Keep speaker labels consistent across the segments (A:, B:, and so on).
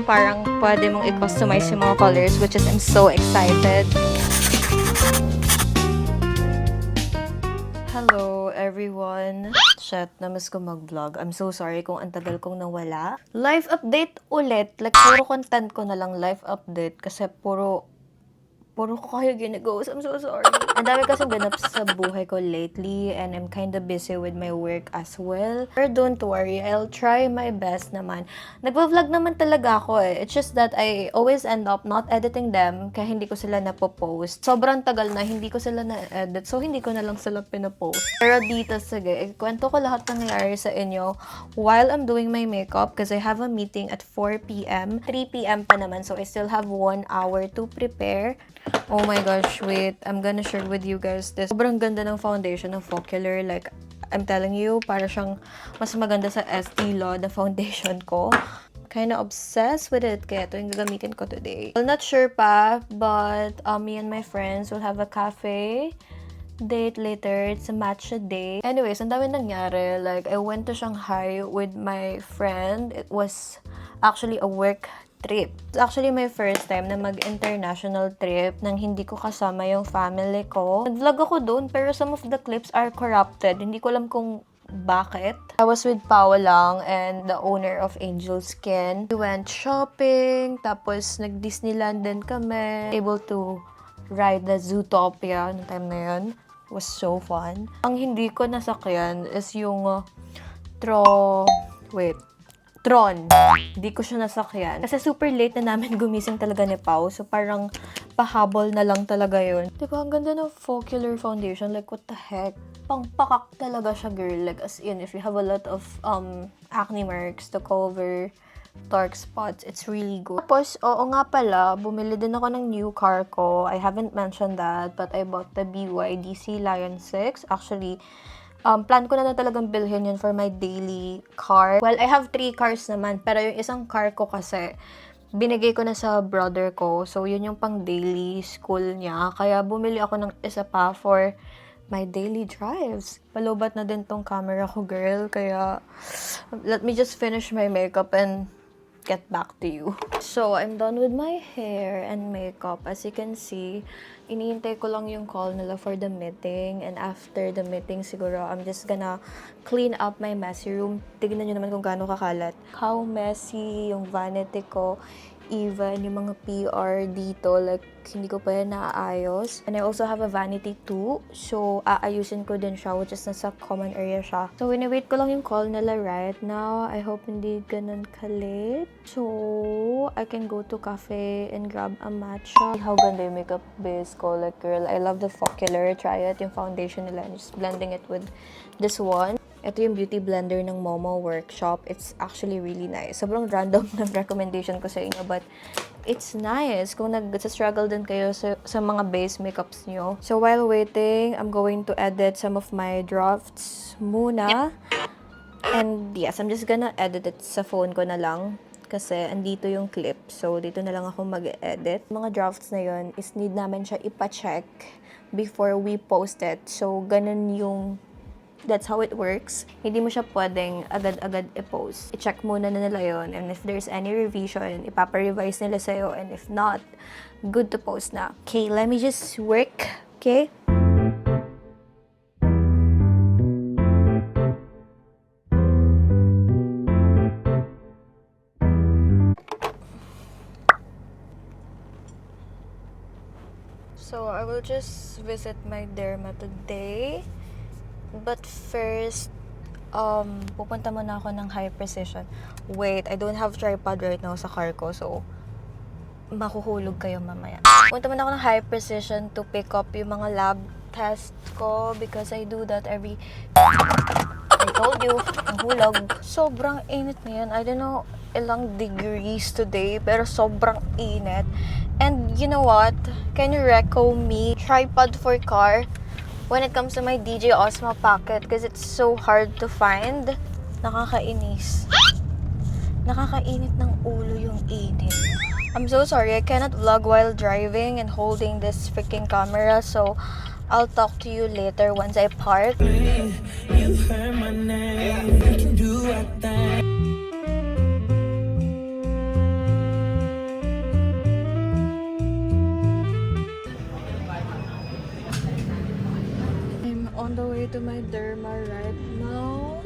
A: parang pwede mong i-customize yung mga colors, which is I'm so excited. Hello everyone! Shit, namiss ko mag-vlog. I'm so sorry kung ang tagal kong nawala. Life update ulit. Like, puro content ko na lang life update kasi puro ko kayo ginagos. I'm so sorry. Ang dami kasing ganap sa buhay ko lately and I'm kinda busy with my work as well. Pero don't worry, I'll try my best naman. Nagpa-vlog naman talaga ako eh. It's just that I always end up not editing them kaya hindi ko sila napopost. Sobrang tagal na, hindi ko sila na-edit. So, hindi ko na lang sila pinapost. Pero dito, sige, ikwento ko lahat ng nangyari sa inyo while I'm doing my makeup because I have a meeting at 4 p.m. 3 p.m. pa naman. So, I still have 1 hour to prepare. Oh my gosh, wait. I'm gonna share with you guys this. Sobrang ganda ng foundation ng Focular. Like, I'm telling you, para siyang mas maganda sa Estee Lauder foundation ko. Kinda obsessed with it, kaya ito yung gagamitin ko today. I'm not sure pa, but me and my friends will have a cafe date later. It's a matcha day. Anyways, ang dami nangyari. Like, I went to Shanghai with my friend. It was actually a work trip. It's actually my first time na mag-international trip nang hindi ko kasama yung family ko. Nag-vlog ako doon pero some of the clips are corrupted. Hindi ko alam kung bakit. I was with Pao lang and the owner of Angel Skin. We went shopping, tapos nag-Disneyland din kami. Able to ride the Zootopia noong time na yun. It was so fun. Ang hindi ko nasakyan is yung Tron. Hindi ko siya nasakyan. Kasi super late na namin gumising talaga ni Pao. So, parang pahabol na lang talaga yun. Diba, ang ganda ng Focular foundation. Like, what the heck? Pangpakak talaga siya, girl. Like, as in, if you have a lot of acne marks to cover dark spots, it's really good. Tapos, oo nga pala, bumili din ako ng new car ko. I haven't mentioned that, but I bought the BYD Sea Lion 6. Actually, plan ko na talagang bilhin yun for my daily car. Well, I have 3 cars naman, pero yung isang car ko kasi, binigay ko na sa brother ko. So, yun yung pang daily school niya. Kaya bumili ako ng isa pa for my daily drives. Palubat na din tong camera ko, girl. Kaya, let me just finish my makeup and get back to you. So, I'm done with my hair and makeup. As you can see, iniintay ko lang yung call nila for the meeting. And after the meeting, siguro, I'm just gonna clean up my messy room. Tignan nyo naman kung gaano kakalat. How messy yung vanity ko. Even yung mga PR dito, like, hindi ko pa yan naaayos. And I also have a vanity too. So, aayusin ko din siya, which is nasa common area siya. So, wait ko lang yung call nila right now. I hope hindi ganun ka-late. So, I can go to cafe and grab a matcha. How ganda yung makeup base ko. Like, girl, I love the Focular. Try it, yung foundation nila. I'm just blending it with this one. Ito yung beauty blender ng Momo Workshop. It's actually really nice. Sobrang random na recommendation ko sa inyo, but it's nice kung nag-struggle din kayo sa mga base makeups nyo. So, while waiting, I'm going to edit some of my drafts muna. And yes, I'm just gonna edit it sa phone ko na lang. Kasi andito yung clip. So, dito na lang ako mag-edit. Mga drafts na yun is need namin siya ipa-check before we post it. So, ganun yung that's how it works. Hindi mo siya pwedeng agad-agad i-post. I-check muna na nila yun. And if there's any revision, ipapa-revise nila sa'yo. And if not, good to post na. Okay, let me just work. Okay? So, I will just visit my derma today. But first, pupunta muna ako ng High Precision. Wait, I don't have tripod right now sa car ko, so makuhulog kayo mamaya. Pupunta muna ako ng High Precision to pick up yung mga lab test ko because I do that every... I told you, ang hulog. Sobrang init na yan. I don't know ilang degrees today, pero sobrang init. And you know what? Can you reco me tripod for car? When it comes to my DJ Osmo pocket, because it's so hard to find. Nakakainis. Nakakainit ng ulo yung init. I'm so sorry, I cannot vlog while driving and holding this freaking camera, so I'll talk to you later once I park. You heard my name, you can do what it to my derma right now.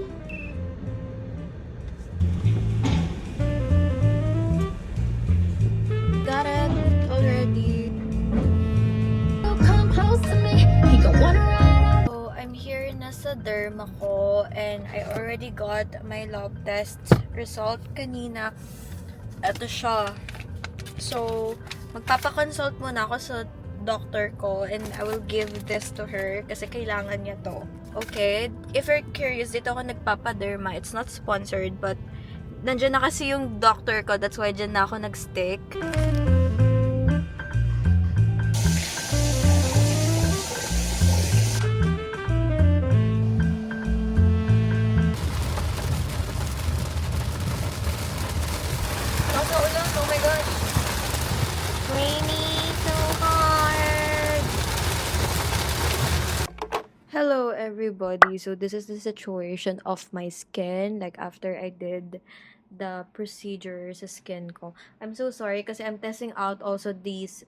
A: Got it already. Come close to me. He gon' wanna ride. So I'm here na sa derma ko and I already got my lab test result kanina. Ito siya. So magpapakonsult muna ako sa doctor ko and I will give this to her kasi kailangan niya to. Okay? If you're curious, dito ako nagpapaderma. It's not sponsored but nandiyan na kasi yung doctor ko. That's why dyan na ako nag-stick. Nasa ulan. Oh my gosh. Rainy so hard. Hello everybody. So this is the situation of my skin like after I did the procedure sa skin ko. I'm so sorry kasi I'm testing out also these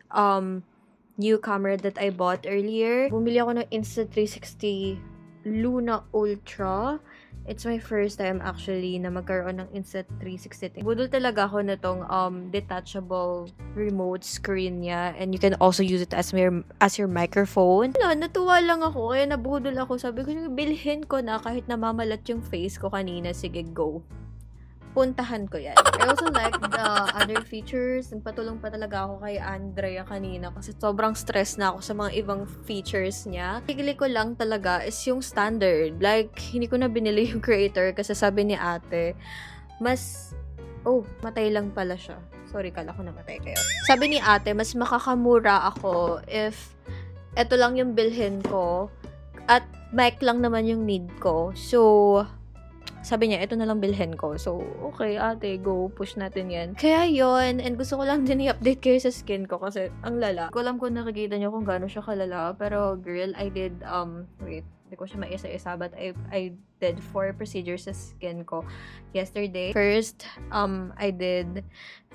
A: new camera that I bought earlier. Bumili ako ng Insta360 Luna Ultra. It's my first time actually na magkaroon ng Insta360. Budol talaga ako na tong detachable remote screen niya and you can also use it as your microphone. Wala, natuwa lang ako kaya nabudol ako. Sabi ko, bilhin ko na kahit namamalat yung face ko kanina. Sige, go. Puntahan ko yan. I also like the other features. Nagpatulong pa talaga ako kay Andrea kanina kasi sobrang stress na ako sa mga ibang features niya. Pigili ko lang talaga is yung standard. Like, hindi ko na binili yung creator kasi sabi ni ate, matay lang pala siya. Sorry, kala ko namatay kayo. Sabi ni ate, mas makakamura ako if eto lang yung bilhin ko at mic lang naman yung need ko. So, sabi niya, ito na lang bilhin ko. So, okay, ate, go. Push natin yan. Kaya yon and gusto ko lang din i-update kayo sa skin ko kasi ang lala. Ko alam kung nakikita niyo kung gaano siya kalala. Pero, girl, I did, wait, hindi ko siya maisa-isa, but I did 4 procedures sa skin ko yesterday. First, I did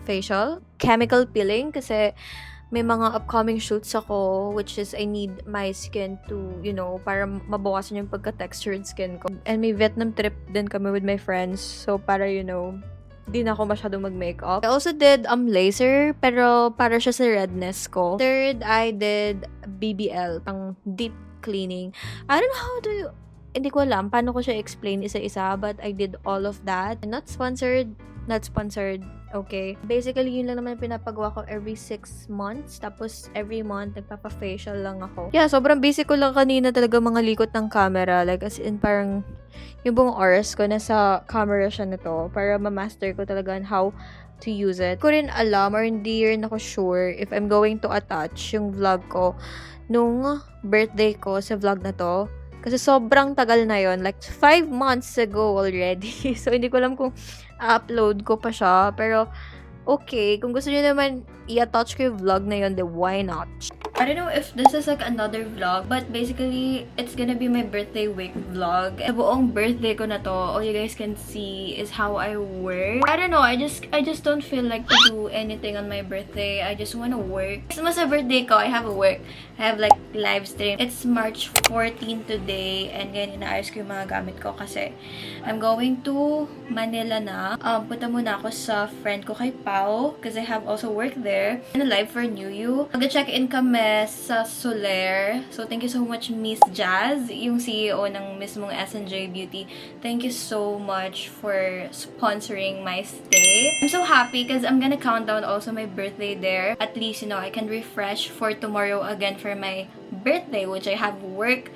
A: facial, chemical peeling, kasi may mga upcoming shoots ako which is I need my skin to, para mabawasan yung pagka-textured skin ko. And may Vietnam trip din kami with my friends. So, para, di na ako masyadong mag-makeup. I also did laser, pero para siya sa redness ko. Third, I did BBL, pang deep cleaning. I don't know how to... Hindi ko alam paano ko siya explain isa-isa, but I did all of that. Not sponsored, okay? Basically, yun lang naman pinapagawa ko every 6 months. Tapos, every month, nagpapa-facial lang ako. Yeah, sobrang basic ko lang kanina talaga mga likot ng camera. Like, as in, parang yung buong oras ko nasa camera siya nito para ma-master ko talaga on how to use it. Ko rin alam or hindi rin ako sure if I'm going to attach yung vlog ko nung birthday ko sa vlog na to. Kasi sobrang tagal na yon, like 5 months ago already. So, hindi ko alam kung upload ko pa siya. Pero, okay. Kung gusto niyo naman i-attach ko yung vlog na yon, then why not? I don't know if this is like another vlog, but basically, it's gonna be my birthday week vlog. Sa buong birthday ko na to, all you guys can see is how I work. I don't know, I just don't feel like to do anything on my birthday. I just wanna work. Kasi sa birthday ko, I have a work. I have like live stream. It's March 14 today, and ngayon inaayos ko yung mga gamit ko kasi I'm going to Manila na. Punta muna ako sa friend ko kay Pao because I have also work there. And live for New You. Mag-check-in kami sa Soler. So, thank you so much, Miss Jazz, yung CEO ng mismong SNJ Beauty. Thank you so much for sponsoring my stay. I'm so happy because I'm gonna count down also my birthday there. At least, I can refresh for tomorrow again for my birthday, which I have work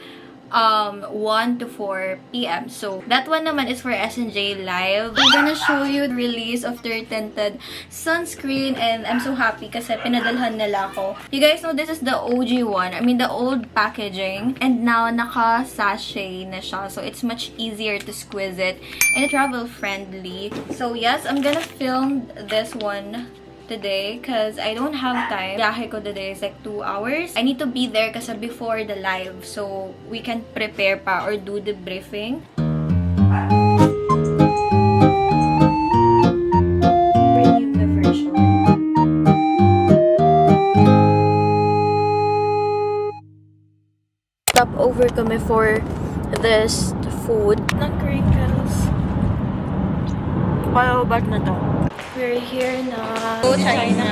A: 1 to 4 p.m. So, that one naman is for SNJ Live. I'm gonna show you the release of their tinted sunscreen and I'm so happy kasi pinadalhan nila ako. You guys know this is the OG one. I mean, the old packaging. And now, naka-sachet na siya. So, it's much easier to squeeze it. And travel-friendly. So, yes, I'm gonna film this one today because I don't have time. Biyahe ko today is like 2 hours. I need to be there kasi before the live so we can prepare pa or do the briefing. Bring you the version. Stop over kami for this food ng crinkles. Kaya ba't na to? We're here na. China.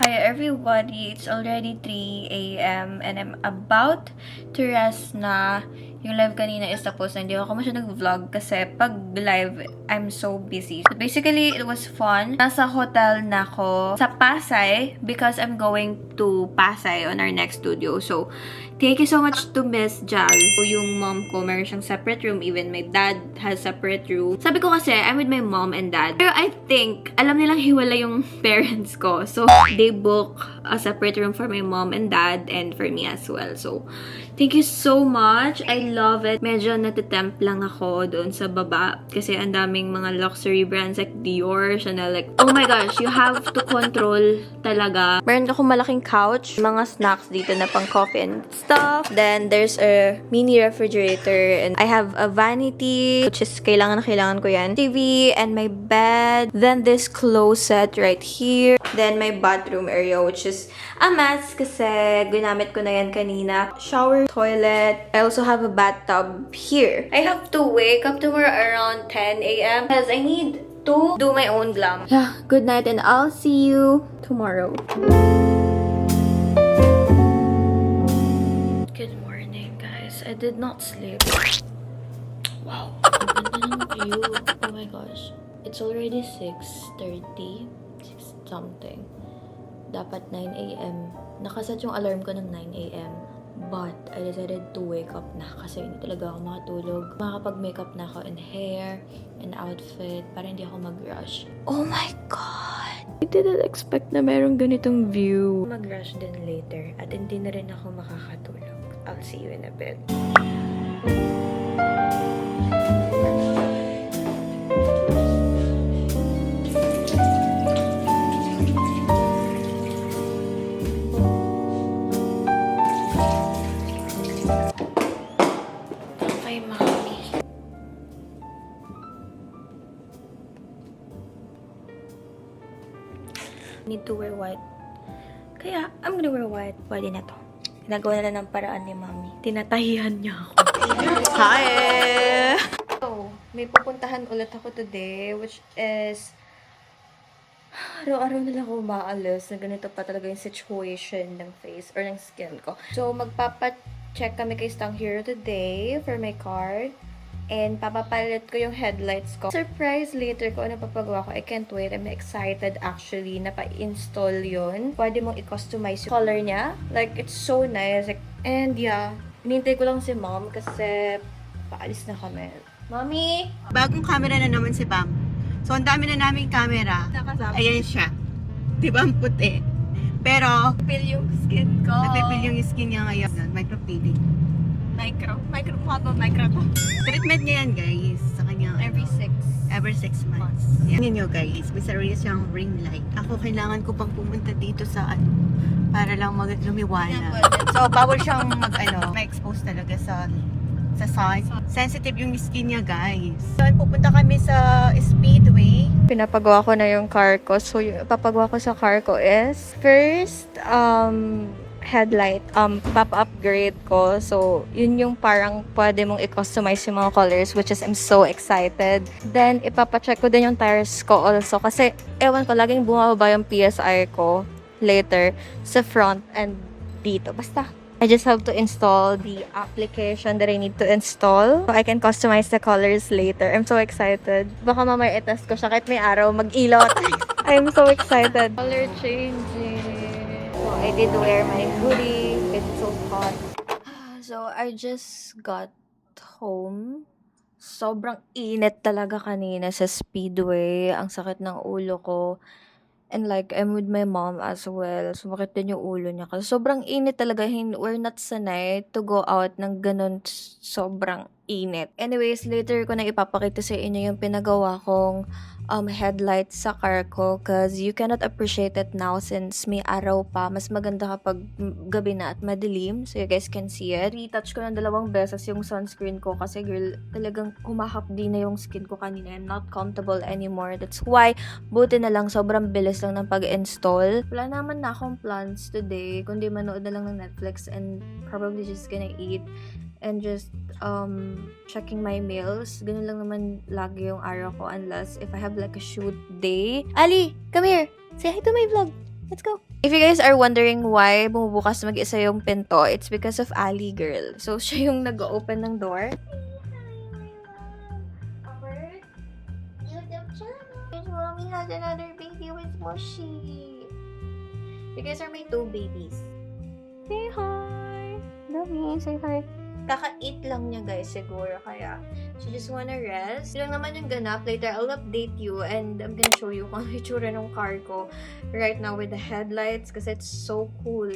A: Hi everybody, it's already 3 a.m. and I'm about to rest na. Yung live kanina is tapos na. Hindi ako masyadong nag-vlog kasi pag live, I'm so busy. So basically, it was fun. Nasa hotel na ako sa Pasay because I'm going to Pasay on our next studio. So, thank you so much to Miss Jal. So, yung mom ko, meron siyang separate room. Even my dad has separate room. Sabi ko kasi, I'm with my mom and dad. Pero I think, alam nilang hiwala yung parents ko. So, they book a separate room for my mom and dad and for me as well. So, thank you so much. I love it. Medyo natitempt lang ako doon sa baba kasi ang daming mga luxury brands like Dior, Chanel. Like, oh my gosh, you have to control talaga. Meron akong malaking couch, mga snacks dito na pang coffee and stuff. Then, there's a mini refrigerator and I have a vanity, which is kailangan na kailangan ko yan. TV and my bed. Then, this closet right here. Then, my bathroom area, which is a mess kasi ginamit ko na yan kanina. Shower, toilet. I also have a bathtub here. I have to wake up tomorrow around 10 a.m. because I need to do my own glam. Yeah, good night and I'll see you tomorrow. Good morning, guys. I did not sleep. Wow, ang ganda ng view. Oh my gosh. It's already 6:30. 6 something. Dapat 9 a.m. Nakaset yung alarm ko ng 9 a.m. But, I decided to wake up na kasi hindi talaga ako makatulog. Makakapag-makeup na ako in hair, and outfit, para hindi ako mag-rush. Oh my God! I didn't expect na merong ganitong view. Mag-rush din later, at hindi na rin ako makakatulog. I'll see you in a bit. Need to wear white. Kaya, I'm gonna wear white. Pwede na to. Ginagawa na lang ng paraan ni Mami. Tinatahihan niya ako. Hi! So, may pupuntahan ulit ako today, which is araw-araw na lang ako maalis na ganito pa talaga yung situation ng face or ng skin ko. So, magpapacheck kami kay Stang Hero today for my car. And papapalit ko yung headlights ko. Surprise later ko ano papagawa ko. I can't wait. I'm excited actually na pa-install yun. Pwede mong i-customize yung color niya. Like, it's so nice. Like, and yeah, hinintay ko lang si Mom kasi paalis na kami. Mommy!
B: Bagong camera na naman si Bam. So, ang dami na naming camera. Ayan siya. Diba ang puti? Pero,
A: Pil yung skin ko.
B: napipil yung skin niya ngayon. Micropeeling.
A: Micro to.
B: Treatment niya yan, guys. Sa kanyang every 6 months. Yan nyo, guys. May sarili siyang ring light. Ako, kailangan ko pang pumunta dito sa para lang lumiwanag. So, bawal siyang ma-expose talaga sa sun. Sensitive yung skin niya, guys. So, pupunta kami sa Speedway.
A: Pinapagawa ko na yung car ko. So, yung papagawa ko sa car ko is first, headlight, papa-upgrade ko. So, yun yung parang pwede mong i-customize yung mga colors, which is I'm so excited. Then, ipapacheck ko din yung tires ko also. Kasi, ewan ko, laging bumababa yung PSI ko later sa front and dito. Basta, I just have to install the application that I need to install. So, I can customize the colors later. I'm so excited. Baka mamaya i-test ko siya kahit may araw, mag-ilaw. I'm so excited. Color changing. So, I did wear my hoodie. It's so hot. So, I just got home. Sobrang init talaga kanina sa Speedway. Ang sakit ng ulo ko. And like, I'm with my mom as well. Sumakit din yung ulo niya. Kasi sobrang init talaga. We're not sanay to go out ng ganun sobrang init. Anyways, later ko na ipapakita sa inyo yung pinagawa kong headlights sa car ko cause you cannot appreciate it now since may araw pa. Mas maganda kapag gabi na at madilim so you guys can see it. Retouch ko ng 2 beses yung sunscreen ko kasi girl, talagang humakapdi na yung skin ko kanina. I'm not comfortable anymore. That's why, buti na lang, sobrang bilis lang ng pag-install. Wala naman na akong plans today, kundi manood na lang ng Netflix and probably just gonna eat and just checking my mails. Ganun lang naman lagi yung araw ko unless if I have like a shoot day. Ali, come here! Say hi to my vlog! Let's go! If you guys are wondering why bumubukas mag-isa yung pinto, it's because of Ali, girl. So, siya yung nag-open ng door. YouTube channel! Mommy has another baby with Moshi! You guys are my 2 babies. Say hi! Dami, say hi! Kaka-eat lang niya guys siguro kaya she just wanna rest. Yun lang naman yung ganap. Later I'll update you and I'm gonna show you kung ano yung itsura ng car ko right now with the headlights kasi it's so cool.